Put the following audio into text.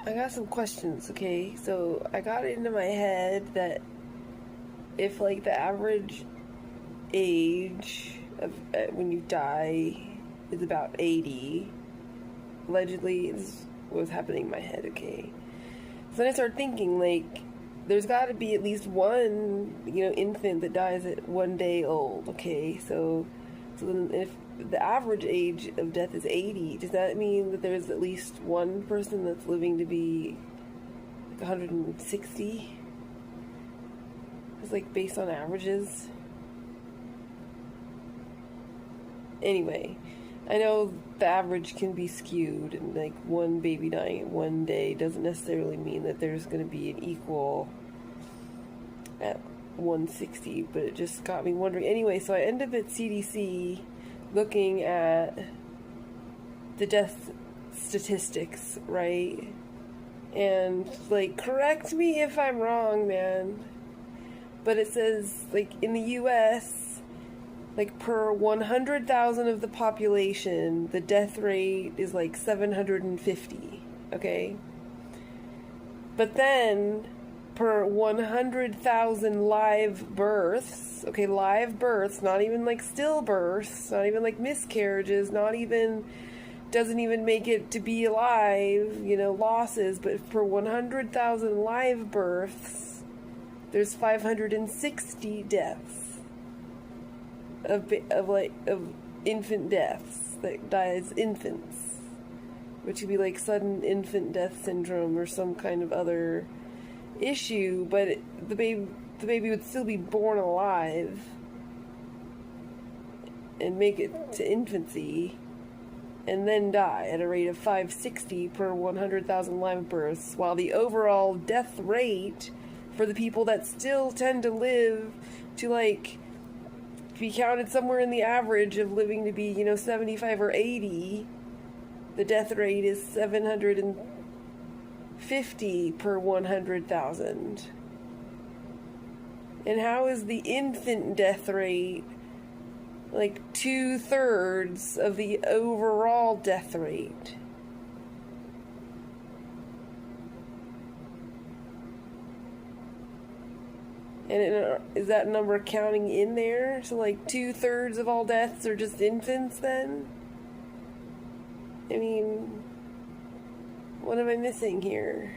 I got some questions, okay? So I got it into my head that if, like, the average age of when you die is about 80, allegedly, this is what's happening in my head, okay? So then I started thinking, like, there's got to be at least one, infant that dies at 1 day old, okay? So then if the average age of death is 80, does that mean that there's at least one person that's living to be like 160? It's like based on averages. Anyway, I know the average can be skewed, and like one baby dying at 1 day doesn't necessarily mean that there's going to be an equal at 160, but it just got me wondering. Anyway, so I ended up at CDC looking at the death statistics, right? And, like, correct me if I'm wrong, man, but it says, like, in the US, like, per 100,000 of the population, the death rate is like 750, okay? But then, per 100,000 live births, okay, live births, not even like stillbirths, not even like miscarriages, doesn't even make it to be alive, losses, but per 100,000 live births, there's 560 deaths of infant deaths that die as infants, which would be like sudden infant death syndrome or some kind of other issue, but the baby would still be born alive and make it to infancy and then die at a rate of 560 per 100,000 live births, while the overall death rate for the people that still tend to live to, like, be counted somewhere in the average of living to be, 75 or 80, the death rate is 750 per 100,000. And how is the infant death rate like 2/3 of the overall death rate? And is that number counting in there? So like 2/3 of all deaths are just infants then? I mean, what am I missing here?